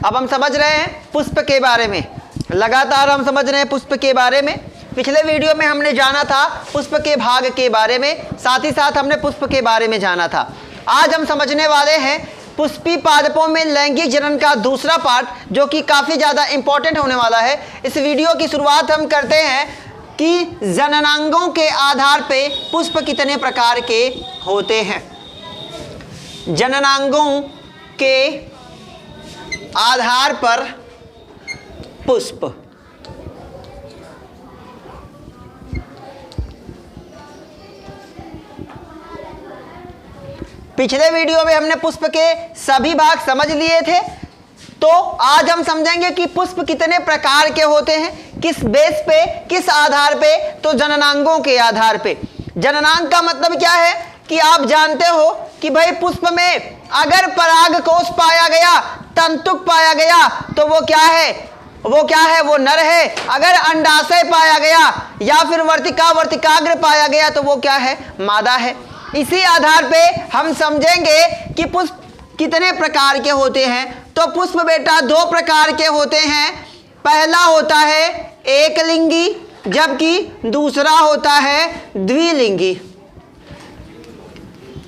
अब हम समझ रहे हैं पुष्प के बारे में, लगातार हम समझ रहे हैं पुष्प के बारे में। पिछले वीडियो में हमने जाना था पुष्प के भाग के बारे में, साथ ही साथ हमने पुष्प के बारे में जाना था। आज हम समझने वाले हैं पुष्पी पादपों में लैंगिक जनन का दूसरा पार्ट, जो कि काफ़ी ज़्यादा इंपॉर्टेंट होने वाला है। इस वीडियो की शुरुआत हम करते हैं कि जननांगों के आधार पे पुष्प कितने प्रकार के होते हैं। जननांगों के आधार पर पुष्प, पिछले वीडियो में हमने पुष्प के सभी भाग समझ लिए थे, तो आज हम समझेंगे कि पुष्प कितने प्रकार के होते हैं, किस बेस पे, किस आधार पे। तो जननांगों के आधार पे। जननांग का मतलब क्या है कि आप जानते हो कि भाई पुष्प में अगर परागकोश पाया गया, तंतुक पाया गया, तो वो क्या है, वो नर है। अगर अंडाशय पाया गया या फिर वर्तिकाग्र पाया गया, तो वो क्या है, मादा है। इसी आधार पे हम समझेंगे कि पुष्प कितने प्रकार के होते हैं। तो पुष्प बेटा दो प्रकार के होते हैं। पहला होता है एकलिंगी, जबकि दूसरा होता है द्विलिंगी।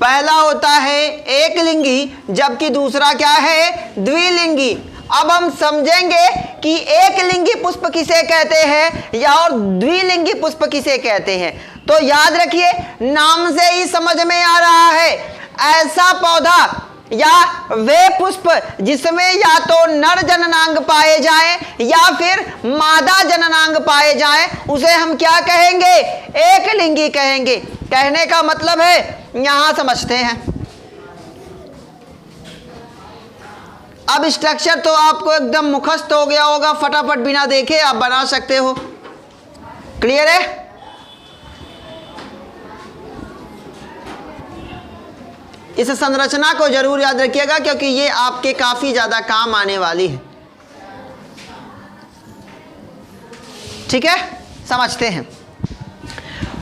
पहला होता है एकलिंगी, जबकि दूसरा क्या है, द्विलिंगी। अब हम समझेंगे कि एकलिंगी पुष्प किसे कहते हैं या और द्विलिंगी पुष्प किसे कहते हैं। तो याद रखिए, नाम से ही समझ में आ रहा है, ऐसा पौधा या वे पुष्प जिसमें या तो नर जननांग पाए जाएं या फिर मादा जननांग पाए जाएं, उसे हम क्या कहेंगे, एकलिंगी कहेंगे। कहने का मतलब है, यहां समझते हैं। अब स्ट्रक्चर तो आपको एकदम मुखस्त हो गया होगा, फटाफट बिना देखे आप बना सकते हो। क्लियर है? इस संरचना को जरूर याद रखिएगा, क्योंकि ये आपके काफी ज्यादा काम आने वाली है। ठीक है, समझते हैं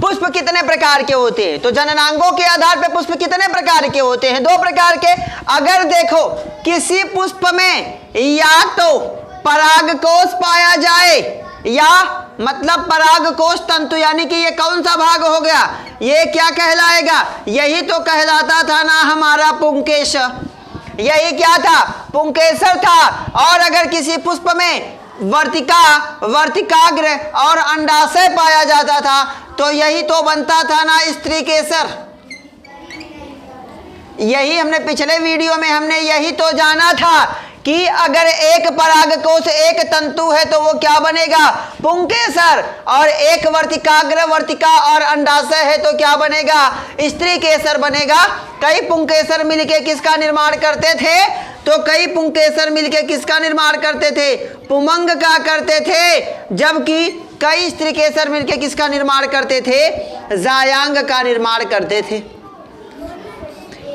पुष्प कितने प्रकार के होते हैं। तो जननांगों के आधार पे पुष्प कितने प्रकार के होते हैं, दो प्रकार के। अगर देखो किसी पुष्प में या तो परागकोश पाया जाए, या मतलब परागकोश तंतु, यानी कि ये कौन सा भाग हो गया, ये क्या कहलाएगा, यही तो कहलाता था ना हमारा पुंकेश। यही क्या था, पुंकेसर था। और अगर किसी पुष्प में वर्तिकाग्र और अंडाशय पाया जाता था, तो यही तो बनता था ना स्त्री केसर। यही हमने पिछले वीडियो में हमने यही तो जाना था कि अगर एक परागकोश एक तंतु है तो वो क्या बनेगा, पुंकेसर। और एक वर्तिका और अंडाशय है तो क्या बनेगा, स्त्री केसर बनेगा। कई पुंकेसर मिलके किसका निर्माण करते थे, तो कई पुंकेसर मिलके किसका निर्माण करते थे, पुमंग का करते थे। जबकि कई स्त्री केसर मिलके किसका निर्माण करते थे, जायांग का निर्माण करते थे।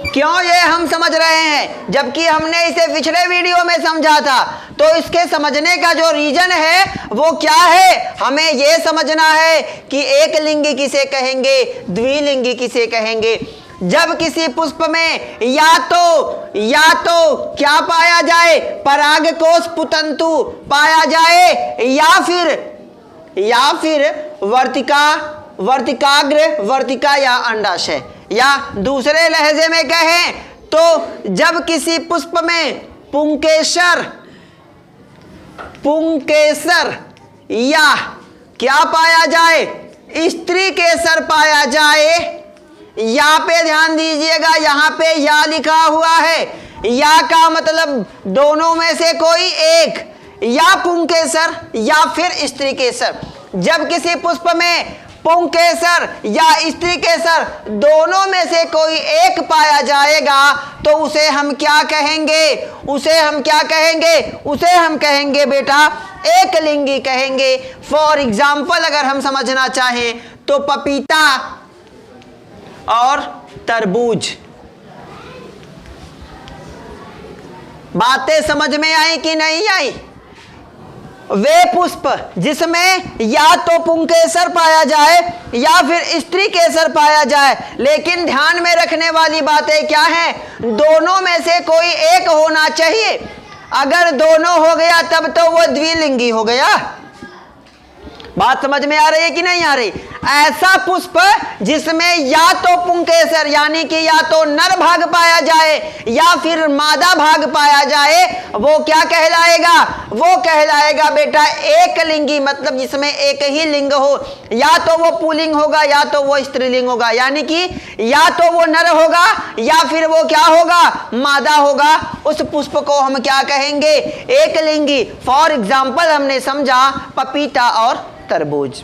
क्यों ये हम समझ रहे हैं, जबकि हमने इसे पिछले वीडियो में समझा था। तो इसके समझने का जो रीजन है वो क्या है, हमें ये समझना है कि एकलिंगी किसे कहेंगे, द्विलिंगी किसे कहेंगे। जब किसी पुष्प में या तो क्या पाया जाए, परागकोश पुतंतु पाया जाए, या फिर वर्तिका या अंडाशय। या दूसरे लहजे में कहें तो जब किसी पुष्प में पुंकेसर या क्या पाया जाए, स्त्री केसर पाया जाए। या पे ध्यान दीजिएगा, यहां पे या लिखा हुआ है, या का मतलब दोनों में से कोई एक, या पुंकेसर या फिर स्त्री केसर। जब किसी पुष्प में पुंकेसर या स्त्री केसर दोनों में से कोई एक पाया जाएगा, तो उसे हम क्या कहेंगे, उसे हम कहेंगे बेटा एकलिंगी कहेंगे। फॉर एग्जाम्पल अगर हम समझना चाहें तो पपीता और तरबूज। बातें समझ में आई कि नहीं आई? वे पुष्प जिसमें या तो पुंकेसर पाया जाए या फिर स्त्री केसर पाया जाए, लेकिन ध्यान में रखने वाली बातें क्या हैं, दोनों में से कोई एक होना चाहिए। अगर दोनों हो गया तब तो वो द्विलिंगी हो गया। बात समझ में आ रही है कि नहीं आ रही? ऐसा पुष्प जिसमें या तो पुंकेसर यानी कि या तो नर भाग पाया जाए या फिर मादा भाग पाया जाए, वो क्या कहलाएगा? वो कहलाएगा बेटा एक लिंगी, मतलब जिसमें एक ही लिंग हो। या तो वो पुल्लिंग होगा या तो वो स्त्रीलिंग होगा, यानी कि या तो वो नर होगा या फिर वो क्या होगा? मादा होगा। उस पुष्प को हम क्या कहेंगे? एक लिंगी। फॉर एग्जाम्पल हमने समझा पपीता और तरबूज।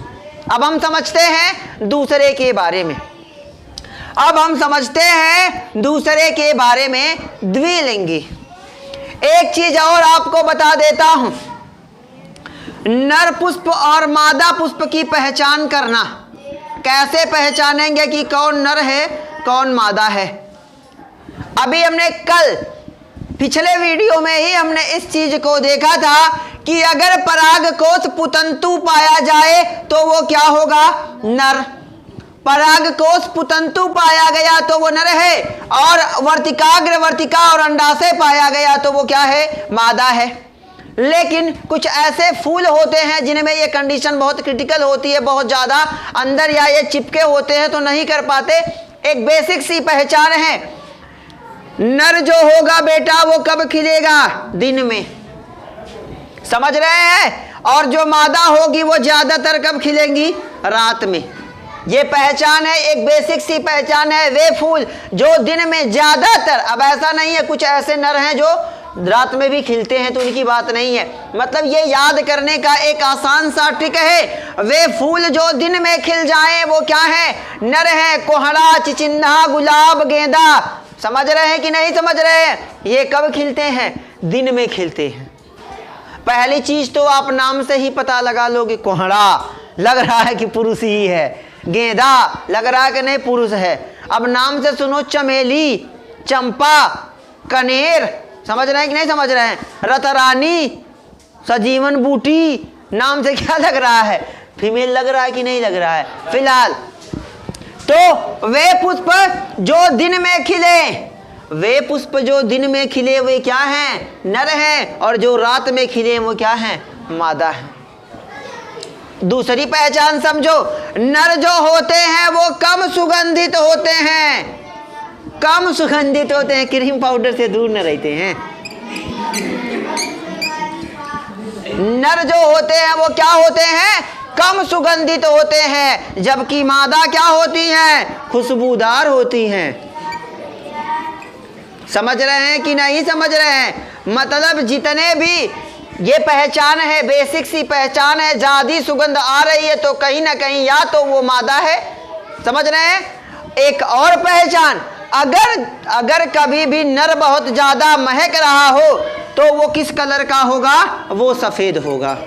अब हम समझते हैं दूसरे के बारे में। अब हम समझते हैं दूसरे के बारे में, द्विलिंगी। एक चीज और आपको बता देता हूं, नर पुष्प और मादा पुष्प की पहचान करना। कैसे पहचानेंगे कि कौन नर है कौन मादा है? अभी हमने कल पिछले वीडियो में ही हमने इस चीज को देखा था कि अगर परागकोश पुतंतु पाया जाए तो वो क्या होगा? नर। परागकोश पुतंतु पाया गया तो वो नर है, और वर्तिकाग्र, वर्तिका और अंडाशय पाया गया तो वो क्या है? मादा है। लेकिन कुछ ऐसे फूल होते हैं जिनमें ये कंडीशन बहुत क्रिटिकल होती है, बहुत ज्यादा अंदर या ये चिपके होते हैं तो नहीं कर पाते। एक बेसिक सी पहचान है, नर जो होगा बेटा वो कब खिलेगा? दिन में, समझ रहे हैं? और जो मादा होगी वो ज्यादातर कब खिलेंगी? रात में। ये पहचान है, एक बेसिक सी पहचान है। वे फूल जो दिन में ज्यादातर, अब ऐसा नहीं है कुछ ऐसे नर हैं जो रात में भी खिलते हैं तो उनकी बात नहीं है, मतलब ये याद करने का एक आसान सा ट्रिक है। वे फूल जो दिन में खिल जाएं वो क्या है? नर है। कोहड़ा, चिचिन्हा, गुलाब, गेंदा, समझ रहे हैं कि नहीं समझ रहे हैं? ये कब खिलते हैं? दिन में खिलते हैं। पहली चीज तो आप नाम से ही पता लगा लोगे, कोहड़ा लग रहा है कि पुरुष ही है, गेंदा लग रहा है कि नहीं पुरुष है। अब नाम से सुनो, चमेली, चंपा, कनेर, समझ रहे हैं कि नहीं समझ रहे हैं? रतरानी, सजीवन बूटी, नाम से क्या लग रहा है? फीमेल लग रहा है कि नहीं लग रहा है? फिलहाल तो वे पुष्प जो दिन में खिले, वे पुष्प जो दिन में खिले वे क्या हैं? नर हैं। और जो रात में खिले वो क्या हैं? मादा हैं। दूसरी पहचान समझो, नर जो होते हैं वो कम सुगंधित होते हैं, कम सुगंधित होते हैं, क्रीम पाउडर से दूर न रहते हैं। नर जो होते हैं वो क्या होते हैं? कम सुगंधित होते हैं, जबकि मादा क्या होती हैं? खुशबूदार होती हैं। समझ रहे हैं कि नहीं समझ रहे हैं? मतलब जितने भी ये पहचान है, बेसिक सी पहचान है, ज्यादा सुगंध आ रही है तो कहीं ना कहीं या तो वो मादा है, समझ रहे हैं? एक और पहचान, अगर कभी भी नर बहुत ज्यादा महक रहा हो तो वो किस कलर का होगा? वो सफेद होगा।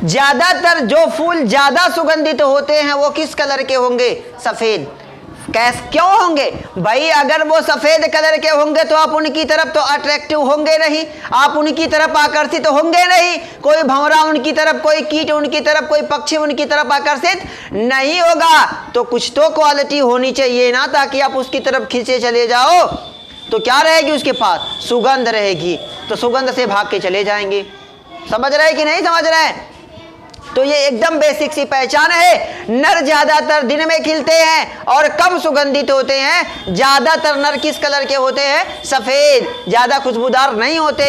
ज्यादातर जो फूल ज्यादा सुगंधित होते हैं वो किस कलर के होंगे? सफेद। क्यों होंगे भाई? अगर वो सफेद कलर के होंगे तो आप उनकी तरफ तो अट्रैक्टिव होंगे नहीं, आप उनकी तरफ आकर्षित तो होंगे नहीं। कोई भंवरा उनकी तरफ, कोई कीट उनकी तरफ, कोई पक्षी उनकी तरफ आकर्षित नहीं होगा। तो कुछ तो क्वालिटी होनी चाहिए ना, ताकि आप उसकी तरफ खींचे चले जाओ तो क्या रहेगी उसके पास? सुगंध रहेगी, तो सुगंध से भाग के चले जाएंगे। समझ रहे कि नहीं समझ रहे? तो ये एकदम बेसिक सी पहचान है। नर ज्यादातर दिन में खिलते हैं और कम सुगंधित होते हैं। ज्यादातर नर किस कलर के होते हैं? सफेद, ज्यादा खुशबूदार नहीं होते।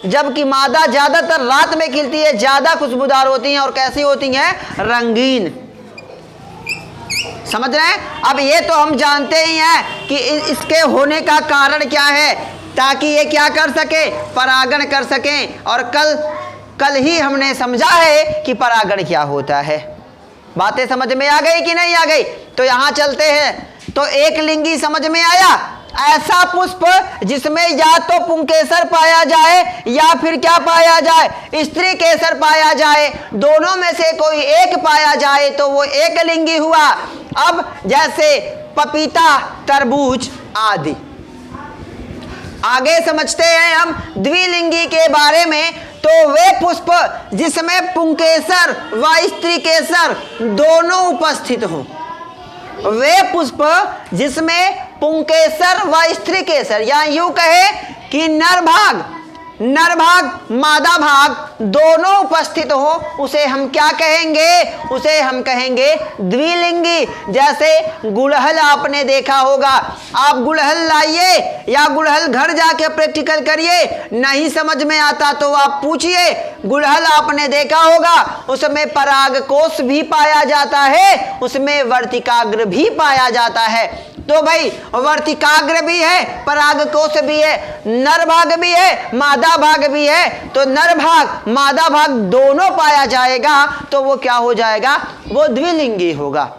जबकि मादा ज्यादातर रात में खिलती है, ज्यादा खुशबूदार होती हैं और कैसी होती हैं? रंगीन। समझ रहे हैं? अब ये तो हम जानते ही हैं कि इसके होने का कारण क्या है, ताकि ये क्या कर सके? परागण कर सकें। और कल ही हमने समझा है कि परागण क्या होता है। बातें समझ में आ गई कि नहीं आ गई? तो यहां चलते हैं। तो एक लिंगी समझ में आया, ऐसा पुष्प जिसमें या तो पुंकेसर पाया जाए या फिर क्या पाया जाए? स्त्री केसर पाया जाए। दोनों में से कोई एक पाया जाए तो वो एक लिंगी हुआ। अब जैसे पपीता, तरबूज आदि। आगे समझते हैं हम द्विलिंगी के बारे में। तो वे पुष्प जिसमें पुंकेसर व स्त्री केसर दोनों उपस्थित हों, वे पुष्प जिसमें पुंकेसर व स्त्री केसर, या यूं कहे कि नर भाग मादा भाग दोनों उपस्थित हो, उसे हम क्या कहेंगे? उसे हम कहेंगे द्विलिंगी। जैसे गुड़हल आपने देखा होगा, आप गुड़हल लाइए या गुड़हल घर जाके प्रैक्टिकल करिए, नहीं समझ में आता तो आप पूछिए। गुड़हल आपने देखा होगा, उसमें परागकोश भी पाया जाता है, उसमें वर्तिकाग्र भी पाया जाता है। तो भाई वर्तिकाग्र भी है, परागकोश भी है, नर भाग भी है, मादा भाग भी है। तो नर भाग मादा भाग दोनों पाया जाएगा तो वो क्या हो जाएगा? वो द्विलिंगी होगा।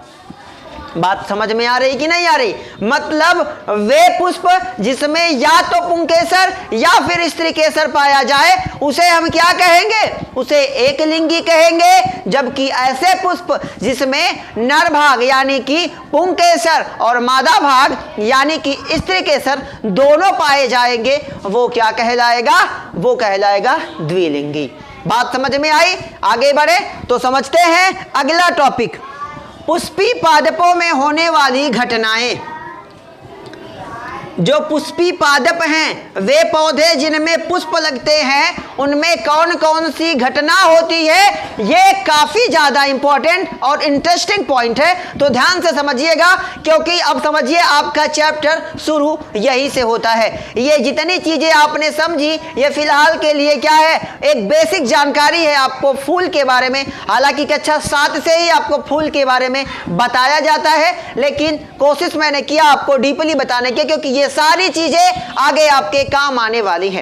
बात समझ में आ रही कि नहीं आ रही? मतलब वे पुष्प जिसमें या तो पुंकेसर या फिर स्त्रीकेसर पाया जाए उसे हम क्या कहेंगे? उसे एकलिंगी कहेंगे। जबकि ऐसे पुष्प जिसमें नर भाग यानी कि पुंकेसर और मादा भाग यानी कि स्त्रीकेसर दोनों पाए जाएंगे वो क्या कहलाएगा? वो कहलाएगा द्विलिंगी। बात समझ में आई? आगे बढ़े तो समझते हैं अगला टॉपिक, पुष्पी पादपों में होने वाली घटनाएं। जो पुष्पी पादप हैं वे पौधे जिनमें पुष्प लगते हैं उनमें कौन कौन सी घटना होती है, ये काफी ज्यादा इंपॉर्टेंट और इंटरेस्टिंग पॉइंट है। तो ध्यान से समझिएगा, क्योंकि अब समझिए आपका चैप्टर शुरू यही से होता है। ये जितनी चीजें आपने समझी ये फिलहाल के लिए क्या है? एक बेसिक जानकारी है आपको फूल के बारे में। हालांकि कक्षा 7 से ही आपको फूल के बारे में बताया जाता है, लेकिन कोशिश मैंने किया आपको डीपली बताने की, क्योंकि ये सारी चीजें आगे आपके काम आने वाली है।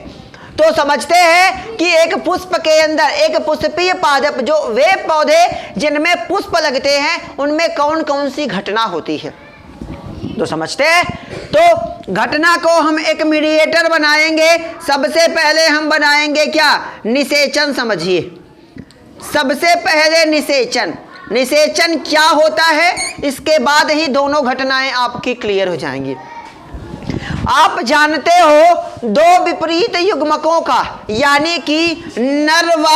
तो समझते हैं कि एक पुष्प के अंदर एक पुष्पीय पादप, जो वे पौधे जिनमें पुष्प लगते हैं उनमें कौन कौन सी घटना होती है। तो समझते हैं। तो घटना को हम एक मीडिएटर बनाएंगे। सबसे पहले हम बनाएंगे क्या? निषेचन। समझिए, सबसे पहले निषेचन। निषेचन क्या होता है, इसके बाद ही दोनों घटनाएं आपकी क्लियर हो जाएंगी। आप जानते हो दो विपरीत युग्मकों का, यानी कि नर व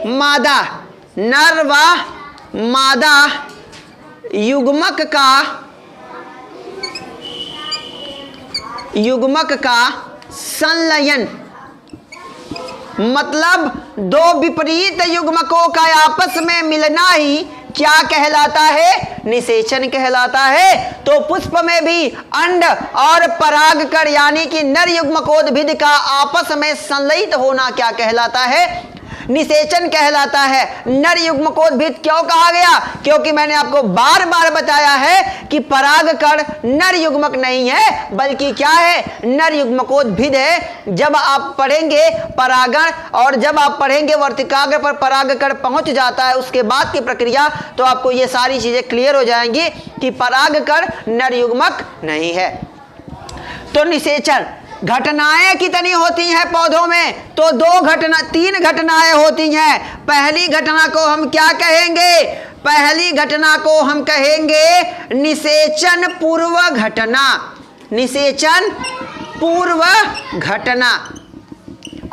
मादा युग्मक का संलयन, मतलब दो विपरीत युग्मकों का आपस में मिलना ही क्या कहलाता है? निषेचन कहलाता है। तो पुष्प में भी अंड और परागकण यानी कि नर युग्मकोद्भिद का आपस में संलयित होना क्या कहलाता है? निषेचन कहलाता है। नर युग्मकोद्भिद क्यों कहा गया? क्योंकि मैंने आपको बार बार बताया है कि परागकण नर युग्मक नहीं है, बल्कि क्या है? नर युग्मकोद्भिद है। जब आप पढ़ेंगे परागण और जब आप पढ़ेंगे वर्तिकाग्र पर परागकण पहुंच जाता है उसके बाद की प्रक्रिया, तो आपको ये सारी चीजें क्लियर हो जाएंगी कि परागकण नर युग्मक नहीं है। तो निषेचन घटनाएं कितनी होती हैं पौधों में? तो तीन घटनाएं होती हैं। पहली घटना को हम क्या कहेंगे? पहली घटना को हम कहेंगे निषेचन पूर्व घटना। निषेचन पूर्व घटना।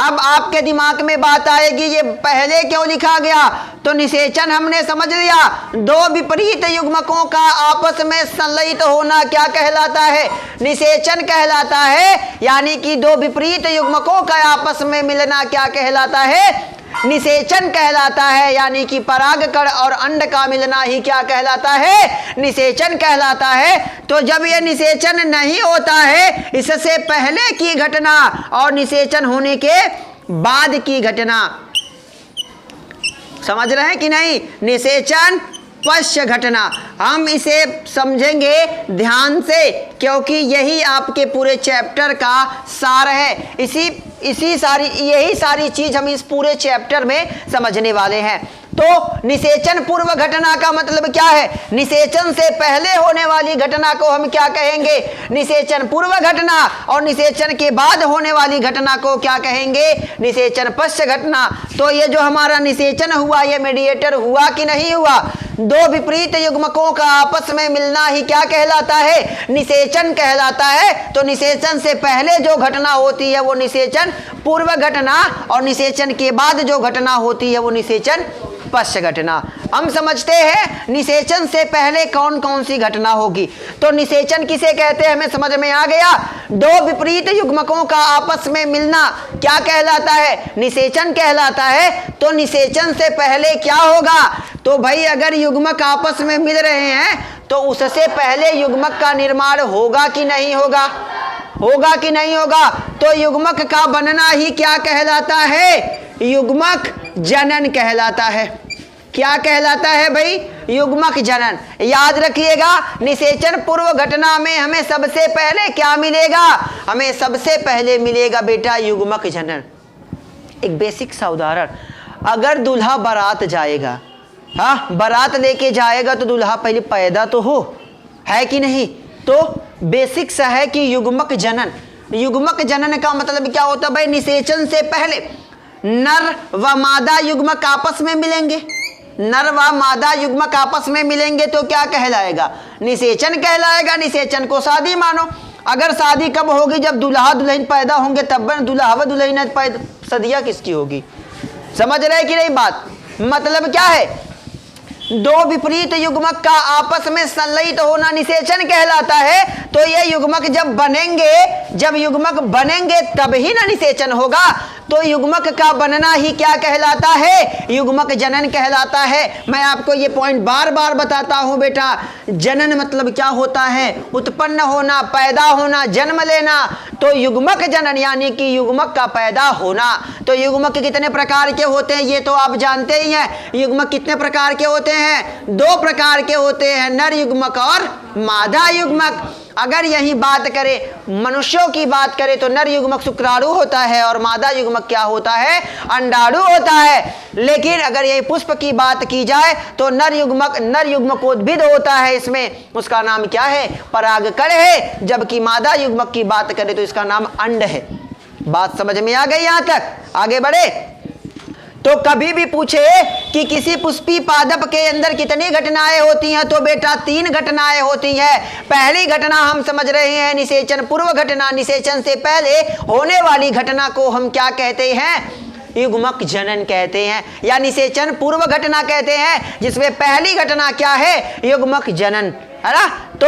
अब आपके दिमाग में बात आएगी ये पहले क्यों लिखा गया? तो निषेचन हमने समझ लिया, दो विपरीत युग्मकों का आपस में संलयित होना क्या कहलाता है? निषेचन कहलाता है। यानी कि दो विपरीत युग्मकों का आपस में मिलना क्या कहलाता है? निषेचन कहलाता है। यानी कि परागकण और अंड का मिलना ही क्या कहलाता है? निषेचन कहलाता है। तो जब यह निषेचन नहीं होता है, इससे पहले की घटना और निषेचन होने के बाद की घटना, समझ रहे हैं कि नहीं? निषेचन पश्च घटना, हम इसे समझेंगे ध्यान से, क्योंकि यही आपके पूरे चैप्टर का सार है। यही सारी चीज हम इस पूरे चैप्टर में समझने वाले हैं। तो निषेचन पूर्व घटना का मतलब क्या है? निषेचन से पहले होने वाली घटना को हम क्या कहेंगे? निषेचन पूर्व घटना। और निषेचन के बाद होने वाली घटना को क्या कहेंगे? निषेचन पश्च घटना। तो ये जो हमारा निषेचन हुआ, ये मीडिएटर हुआ कि नहीं हुआ? दो विपरीत युग्मकों का आपस में मिलना ही क्या कहलाता है? निषेचन कहलाता है। तो निषेचन से पहले जो घटना होती है वो निषेचन पूर्व घटना, और निषेचन के बाद जो घटना होती है वो निषेचन पश्च घटना। हम समझते हैं निषेचन से पहले कौन कौन सी घटना होगी। तो निषेचन किसे कहते हैं हमें समझ में आ गया। दो विपरीत युग्मकों का आपस में मिलना क्या कहलाता है, निषेचन कहलाता है। तो निषेचन से पहले क्या होगा, तो भाई अगर युग्मक आपस में मिल रहे हैं तो उससे पहले युग्मक का निर्माण होगा कि नहीं होगा, होगा कि नहीं होगा। तो युग्मक का बनना ही क्या कहलाता है, युग्मक जनन कहलाता है। क्या कहलाता है भाई, युग्मक जनन। याद रखिएगा निषेचन पूर्व घटना में हमें सबसे पहले क्या मिलेगा, हमें सबसे पहले मिलेगा बेटा युग्मक जनन। एक बेसिक सा उदाहरण, अगर दूल्हा बारात जाएगा, हाँ बारात लेके जाएगा तो दूल्हा पहले पैदा तो हो, है कि नहीं। तो बेसिक सा है कि युग्मक जनन। युग्मक जनन का मतलब क्या होता है भाई, निषेचन से पहले नर व मादा युग्मक आपस में मिलेंगे, नर व मादा युग्मक आपस में मिलेंगे तो क्या कहलाएगा, निषेचन कहलाएगा। निषेचन को शादी मानो। अगर शादी कब होगी, जब दूल्हा दुल्हन पैदा होंगे तब दूल्हा व दुल्हन पैदा, सदिया किसकी होगी। समझ रहे कि नहीं बात, मतलब क्या है, दो विपरीत युग्मक का आपस में संलयित होना निषेचन कहलाता है। तो ये युग्मक जब बनेंगे, जब युग्मक बनेंगे तब ही ना निषेचन होगा। तो युग्मक का बनना ही क्या कहलाता है, युग्मक जनन कहलाता है। मैं आपको ये पॉइंट बार बार बताता हूं बेटा, जनन मतलब क्या होता है, उत्पन्न होना, पैदा होना, जन्म लेना। तो युग्मक जनन यानी कि युग्मक का पैदा होना। तो युग्मक कितने प्रकार के होते हैं ये तो आप जानते ही हैं। युग्मक कितने प्रकार के होते हैं, दो प्रकार के होते हैं, नर युग्मक और मादा युग्मक। अगर यही बात करें मनुष्यों की बात करें तो नर युग्मक शुक्राणु होता है और मादा युग्मक क्या होता है, अंडाणु होता है। लेकिन अगर यही पुष्प की बात की जाए तो नर युग्मकोद्भिद होता है, इसमें उसका नाम क्या है, परागकण है। जबकि मादा युग्मक की बात करें तो इसका नाम अंड है। बात समझ में आ गई, यहां तक आगे बढ़े। तो कभी भी पूछे कि किसी पुष्पी पादप के अंदर कितनी घटनाएं होती हैं, तो बेटा 3 घटनाएं होती हैं। पहली घटना हम समझ रहे हैं निषेचन पूर्व घटना, निषेचन से पहले होने वाली घटना को हम क्या कहते हैं, युग्मक जनन कहते हैं या निषेचन पूर्व घटना कहते हैं, जिसमें पहली घटना क्या है, युग्मक जनन, है ना। तो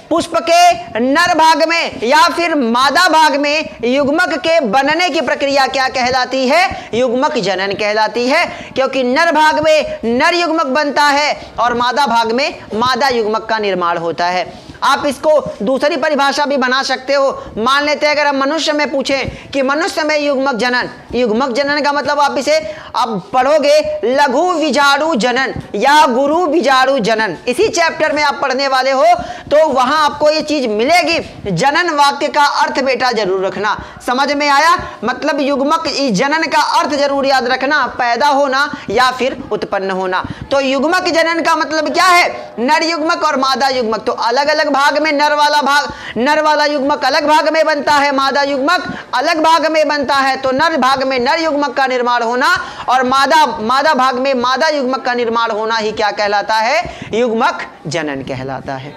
पुष्प के नर भाग में या फिर मादा भाग में युग्मक के बनने की प्रक्रिया क्या कहलाती है, युग्मक जनन कहलाती है। क्योंकि नर भाग में नर युग्मक बनता है और मादा भाग में मादा युग्मक का निर्माण होता है। आप इसको दूसरी परिभाषा भी बना सकते हो। मान लेते हैं अगर हम मनुष्य में पूछें कि मनुष्य में युग्मक जनन, युग्मक जनन का मतलब आप इसे आप पढ़ोगे लघु बीजाणु जनन या गुरु बीजाणु जनन, इसी चैप्टर में आप पढ़ने वाले हो, तो वहां आपको ये चीज मिलेगी। जनन वाक्य का अर्थ बेटा जरूर रखना, समझ में आया, मतलब युग्मक जनन का अर्थ जरूर याद रखना, पैदा होना या फिर उत्पन्न होना। तो युग्मक जनन का मतलब क्या है, नर युग्मक और मादा युग्मक। तो अलग अलग भाग में नर वाला युग्मक अलग भाग में बनता है, मादा युग्मक अलग भाग में बनता है। तो नर भाग में नर युग्मक का निर्माण होना और मादा भाग में मादा युग्मक का निर्माण होना ही क्या कहलाता है, युग्मक जनन कहलाता है।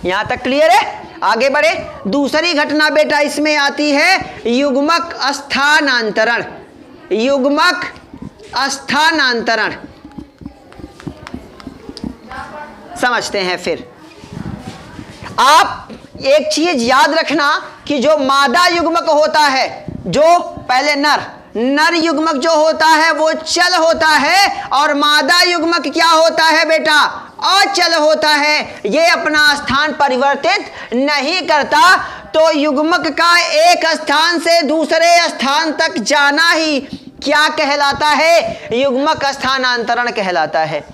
यहां तक क्लियर है, आगे बढ़े। दूसरी घटना बेटा इसमें आती है युग्मक स्थानांतरण। युग्मक स्थानांतरण समझते हैं। फिर आप एक चीज याद रखना कि जो मादा युग्मक होता है, जो पहले नर युग्मक जो होता है वो चल होता है और मादा युग्मक क्या होता है बेटा, अचल होता है। ये अपना स्थान परिवर्तित नहीं करता। तो युग्मक का एक स्थान से दूसरे स्थान तक जाना ही क्या कहलाता है, युग्मक स्थानांतरण कहलाता है।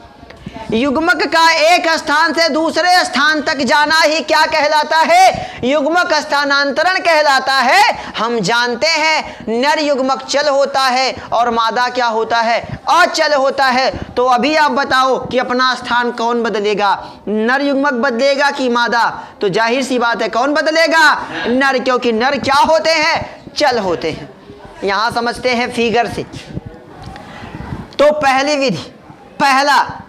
युग्मक का एक स्थान से दूसरे स्थान तक जाना ही क्या कहलाता है, युग्मक स्थानांतरण कहलाता है। हम जानते हैं नर युग्मक चल होता है और मादा क्या होता है, अचल होता है। तो अभी आप बताओ कि अपना स्थान कौन बदलेगा, नर युग्मक बदलेगा कि मादा। तो जाहिर सी बात है कौन बदलेगा, नर, क्योंकि नर क्या होते हैं, चल होते हैं। यहां समझते हैं फिगर से। तो पहली विधि,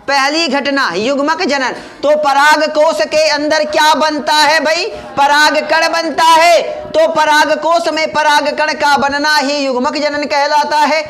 पहली घटना युग्मक जनन। तो पराग कोश के अंदर क्या बनता है भाई, परागकण बनता है। तो पराग कोश में परागकण का बनना ही युग्मक जनन कहलाता है।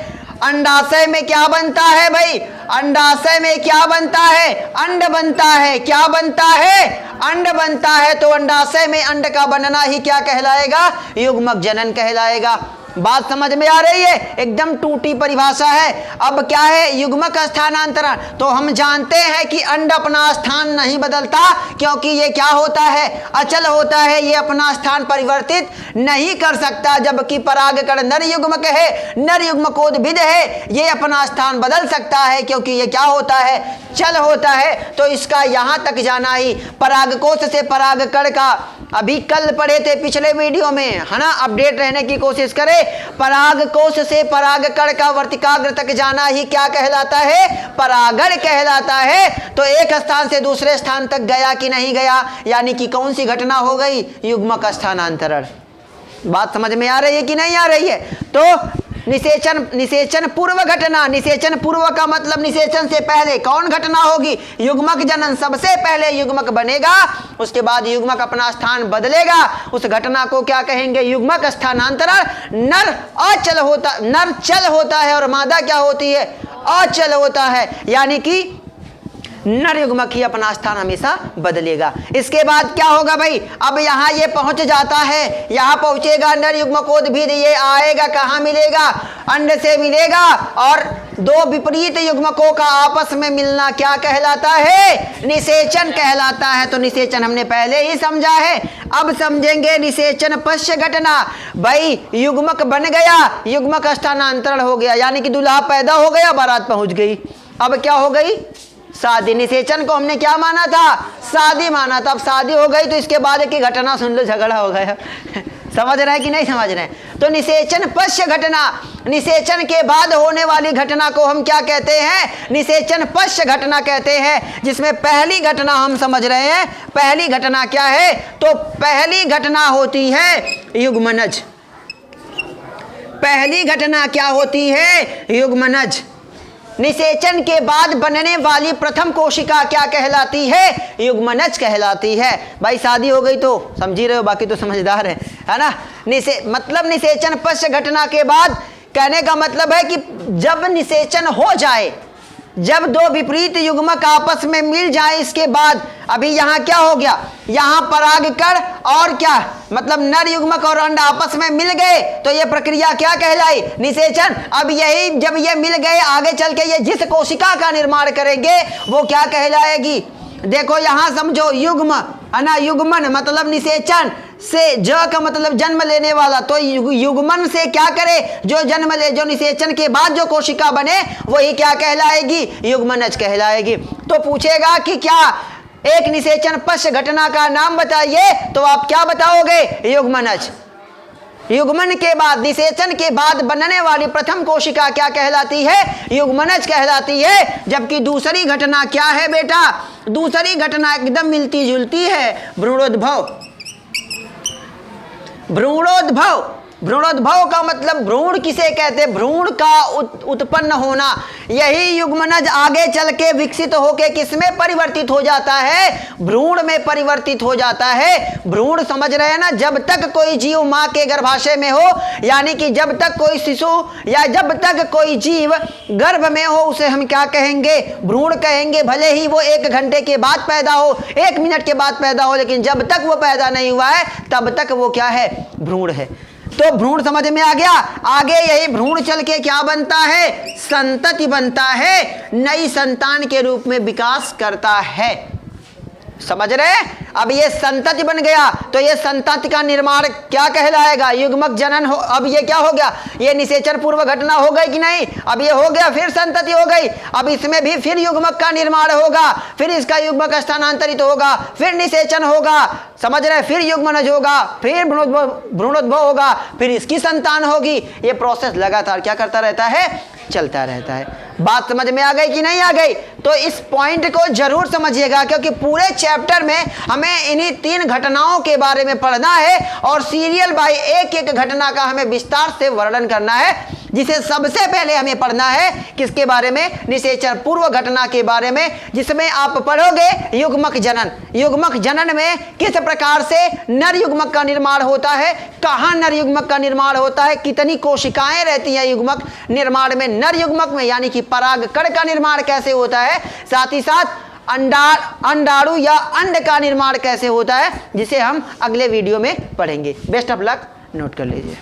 अंडाशय में क्या बनता है भाई? अंडाशय में क्या बनता है? अंड बनता है। क्या बनता है? अंड बनता है। तो अंडाशय में अंड का बनना ही क्या कहलाएगा? युग्मक जनन कहलाएगा। बात समझ में आ रही है? एकदम टूटी परिभाषा है। अब क्या है? युग्मक स्थानांतरण। तो हम जानते हैं कि अंड अपना स्थान नहीं बदलता, क्योंकि ये क्या होता है? अचल होता है। ये अपना स्थान परिवर्तित नहीं कर सकता। जबकि परागकण नर युग्मक है, नर युग्मकोद्भिद है, ये अपना स्थान बदल सकता है, क्योंकि ये क्या होता है? चल होता है। तो इसका यहां तक जाना ही। परागकोश से परागकण का अभी कल पढ़े थे पिछले वीडियो में, है ना? अपडेट रहने की कोशिश करें। परागकोश से परागकण का वर्तिकाग्र तक जाना ही क्या कहलाता है? परागण कहलाता है। तो एक स्थान से दूसरे स्थान तक गया कि नहीं गया, यानी कि कौन सी घटना हो गई? युग्मक स्थानांतरण। बात समझ में आ रही है कि नहीं आ रही है? तो निषेचन पूर्व घटना। निषेचन पूर्व का मतलब निषेचन से पहले कौन घटना होगी? युग्मक जनन। सबसे पहले युग्मक बनेगा, उसके बाद युग्मक अपना स्थान बदलेगा। उस घटना को क्या कहेंगे? युग्मक स्थानांतरण। नर चल होता है और मादा क्या होती है? अचल होता है। यानी कि नर युग्मक ही अपना स्थान हमेशा बदलेगा। इसके बाद क्या होगा भाई? अब यहां ये पहुंच जाता है, यहां पहुंचेगा नर युग्मकोद्भिद। ये आएगा कहां? मिलेगा अंड से मिलेगा। और दो विपरीत युग्मकों का आपस में मिलना क्या कहलाता है? निषेचन कहलाता है। तो निषेचन हमने पहले ही समझा है। अब समझेंगे निषेचन पश्य घटना। भाई युग्मक बन गया, युग्मक स्थानांतरण हो गया, यानी कि दूल्हा पैदा हो गया, बारात पहुंच गई। अब क्या हो गई? शादी। निषेचन को हमने क्या माना था? शादी माना था। अब शादी हो गई तो इसके बाद की घटना सुन लो, झगड़ा हो गया। समझ रहे हैं कि नहीं समझ रहे हैं? तो निषेचन पश्य घटना, निषेचन के बाद होने वाली घटना को हम क्या कहते हैं? निषेचन पश्य घटना कहते हैं। जिसमें पहली घटना हम समझ रहे हैं। पहली घटना क्या है? तो पहली घटना होती है युग्मनज। पहली घटना क्या होती है? युग्मनज। निषेचन के बाद बनने वाली प्रथम कोशिका क्या कहलाती है? युग्मनज कहलाती है। भाई शादी हो गई तो समझ ही रहे हो, बाकी तो समझदार है ना? मतलब निषेचन पश्य घटना के बाद, कहने का मतलब है कि जब निषेचन हो जाए, जब दो विपरीत युग्मक आपस में मिल जाए, इसके बाद अभी यहाँ क्या हो गया? यहाँ परागकण और क्या मतलब नर युग्मक और अंड आपस में मिल गए, तो ये प्रक्रिया क्या कहलाई? निषेचन। अब यही जब ये मिल गए, आगे चल के ये जिस कोशिका का निर्माण करेंगे वो क्या कहलाएगी? देखो यहां समझो, युग्म है ना, युग्मन मतलब निषेचन से, ज का मतलब जन्म लेने वाला। तो युग्मन से क्या करे? जो जन्म ले, जो निषेचन के बाद जो कोशिका बने वही क्या कहलाएगी? युग्मनज कहलाएगी। तो पूछेगा कि क्या एक निषेचन पश्य घटना का नाम बताइए, तो आप क्या बताओगे? युग्मनज। युग्मन के बाद, निषेचन के बाद बनने वाली प्रथम कोशिका क्या कहलाती है? युग्मनज कहलाती है। जबकि दूसरी घटना क्या है बेटा? दूसरी घटना एकदम मिलती जुलती है, भ्रूणोद्भव। भ्रूणोद्भव। भ्रूणोद्भव का मतलब भ्रूण किसे कहते हैं? भ्रूण का उत्पन्न होना। यही युग्मनज आगे चल के विकसित होके किसमें परिवर्तित हो जाता है? भ्रूण में परिवर्तित हो जाता है। भ्रूण समझ रहे हैं ना? जब तक कोई जीव मां के गर्भाशय में हो, यानी कि जब तक कोई शिशु या जब तक कोई जीव गर्भ में हो, उसे हम क्या कहेंगे? भ्रूण कहेंगे। भले ही वो 1 घंटे के बाद पैदा हो, 1 मिनट के बाद पैदा हो, लेकिन जब तक वो पैदा नहीं हुआ है तब तक वो क्या है? भ्रूण है। तो भ्रूण समझ में आ गया। आगे यही भ्रूण चल के क्या बनता है? संतति बनता है, नई संतान के रूप में विकास करता है। समझ रहे? अब ये संतति बन गया, तो ये संतति का निर्माण क्या कहलाएगा? युग्मक जनन हो। अब ये क्या हो गया? ये निषेचन पूर्व घटना हो गई कि नहीं? अब ये हो गया, फिर संतति हो गई। अब इसमें भी फिर युग्मक का निर्माण होगा, फिर इसका युग्मक स्थानांतरित होगा, फिर निषेचन होगा। समझ रहे? फिर युग्मनज होगा, फिर भ्रूणोद्भव होगा, फिर इसकी संतान होगी। ये प्रोसेस लगातार क्या करता रहता है? चलता रहता है। बात समझ में आ गई कि नहीं आ गई? तो इस पॉइंट को जरूर समझिएगा, क्योंकि पूरे चैप्टर में हमें इन्हीं 3 घटनाओं के बारे में पढ़ना है और सीरियल बाय एक एक घटना का हमें विस्तार से वर्णन करना है। जिसे सबसे पहले हमें पढ़ना है किसके बारे में, निषेचन पूर्व घटना के बारे में, जिसमें आप पढ़ोगे युग्मक जनन। युग्मक जनन में किस प्रकार से नर युग्मक का निर्माण होता है, कहाँ नर युग्मक का निर्माण होता है, कितनी कोशिकाएं रहती हैं युग्मक निर्माण में, नर युग्मक में यानी कि परागकण का निर्माण कैसे होता है, साथ ही साथ अंडाणु या अंड का निर्माण कैसे होता है, जिसे हम अगले वीडियो में पढ़ेंगे। बेस्ट ऑफ लक, नोट कर लीजिए।